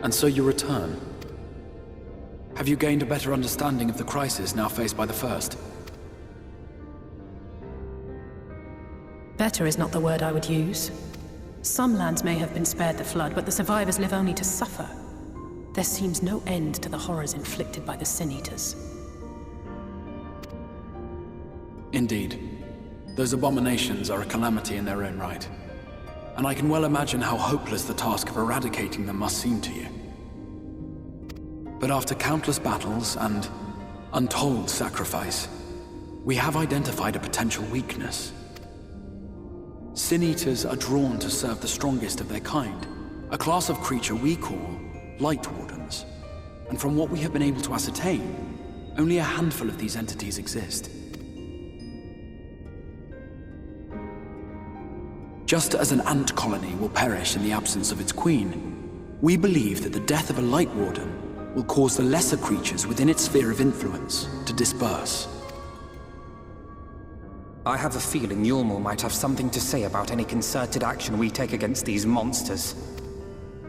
And so you return. Have you gained a better understanding of the crisis now faced by the First? Better is not the word I would use. Some lands may have been spared the flood, but the survivors live only to suffer. There seems no end to the horrors inflicted by the Sin Eaters. Indeed. Those abominations are a calamity in their own right. And I can well imagine how hopeless the task of eradicating them must seem to you. But after countless battles and untold sacrifice, we have identified a potential weakness. Sin Eaters are drawn to serve the strongest of their kind, a class of creature we call Light Wardens. And from what we have been able to ascertain, only a handful of these entities exist. Just as an ant colony will perish in the absence of its queen, we believe that the death of a Light Warden will cause the lesser creatures within its sphere of influence to disperse. I have a feeling Yulmur might have something to say about any concerted action we take against these monsters.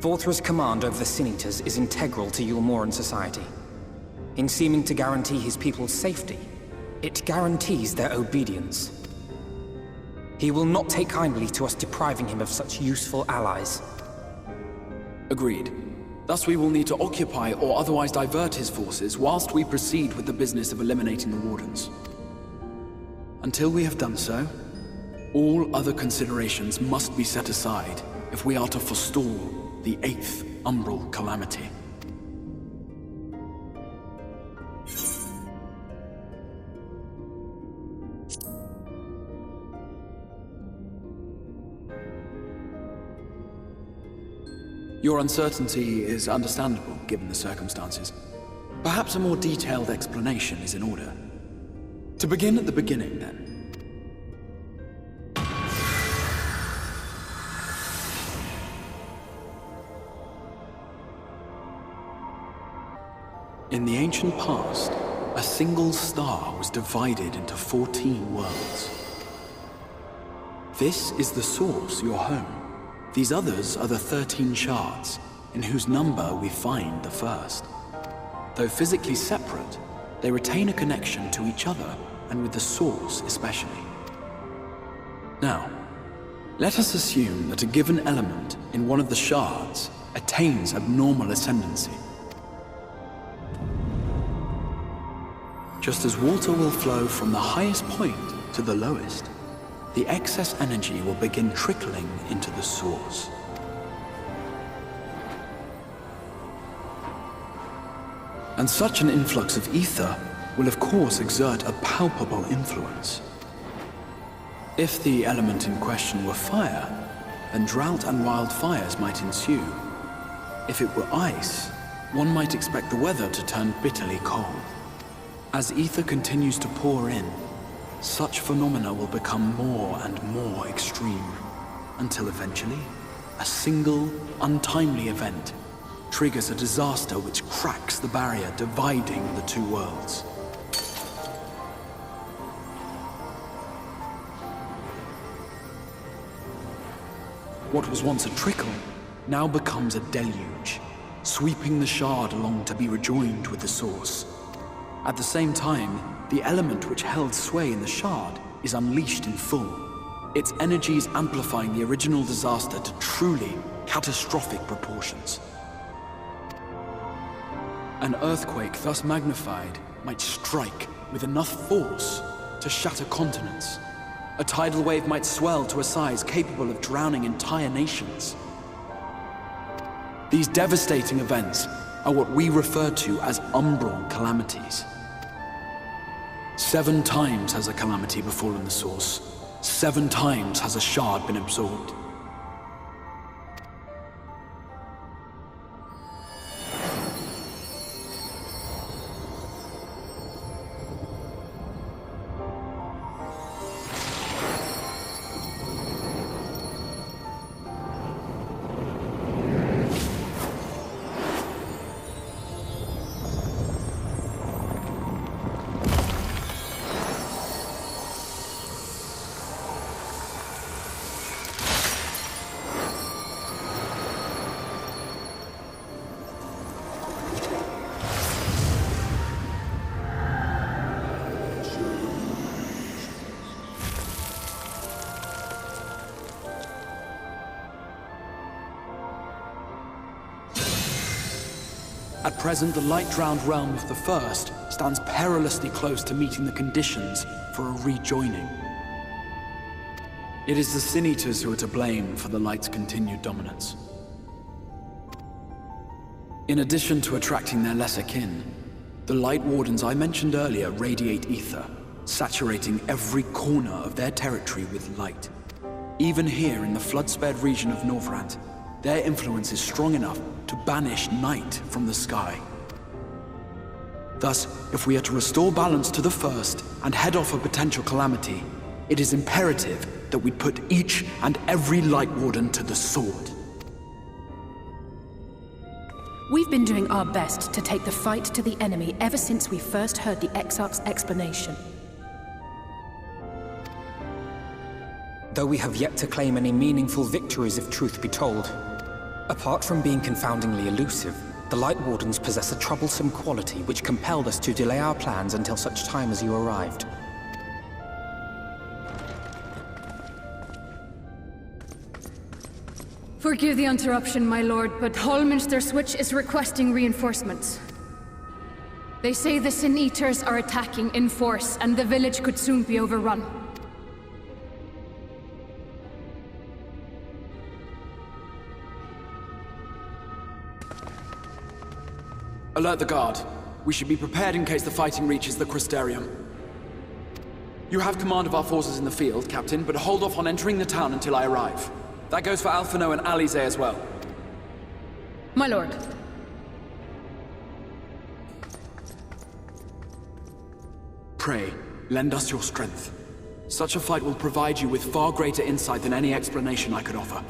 Vorthra's command over the Sin Eaters is integral to Yulmuran society. In seeming to guarantee his people's safety, it guarantees their obedience. He will not take kindly to us depriving him of such useful allies. Agreed. Thus we will need to occupy or otherwise divert his forces whilst we proceed with the business of eliminating the Wardens. Until we have done so, all other considerations must be set aside if we are to forestall the 8th Umbral Calamity. Your uncertainty is understandable, given the circumstances. Perhaps a more detailed explanation is in order. To begin at the beginning, then. In the ancient past, a single star was divided into 14 worlds. This is the source, your home. These others are the 13 shards, in whose number we find the first. Though physically separate, they retain a connection to each other, and with the source especially. Now, let us assume that a given element in one of the shards attains abnormal ascendancy. Just as water will flow from the highest point to the lowest, the excess energy will begin trickling into the source. And such an influx of ether will of course exert a palpable influence. If the element in question were fire, then drought and wildfires might ensue. If it were ice, one might expect the weather to turn bitterly cold. As ether continues to pour in, such phenomena will become more and more extreme, until eventually, a single, untimely event triggers a disaster which cracks the barrier dividing the two worlds. What was once a trickle now becomes a deluge, sweeping the shard along to be rejoined with the source. At the same time, the element which held sway in the shard is unleashed in full, its energies amplifying the original disaster to truly catastrophic proportions. An earthquake thus magnified might strike with enough force to shatter continents. A tidal wave might swell to a size capable of drowning entire nations. These devastating events are what we refer to as umbral calamities. 7 times has a calamity befallen the source. 7 times has a shard been absorbed. At present, the light-drowned realm of the First stands perilously close to meeting the conditions for a rejoining. It is the Sin Eaters who are to blame for the Light's continued dominance. In addition to attracting their lesser kin, the Light Wardens I mentioned earlier radiate ether, saturating every corner of their territory with light. Even here in the flood-spared region of Norvrant, their influence is strong enough to banish night from the sky. Thus, if we are to restore balance to the First and head off a potential calamity, it is imperative that we put each and every Light Warden to the sword. We've been doing our best to take the fight to the enemy ever since we first heard the Exarch's explanation. Though we have yet to claim any meaningful victories if truth be told. Apart from being confoundingly elusive, the Light Wardens possess a troublesome quality which compelled us to delay our plans until such time as you arrived. Forgive the interruption, my lord, but Hallminster Switch is requesting reinforcements. They say the Sin Eaters are attacking in force, and the village could soon be overrun. Alert the guard. We should be prepared in case the fighting reaches the Crystarium. You have command of our forces in the field, Captain, but hold off on entering the town until I arrive. That goes for Alphino and Alize as well. My lord. Pray, lend us your strength. Such a fight will provide you with far greater insight than any explanation I could offer.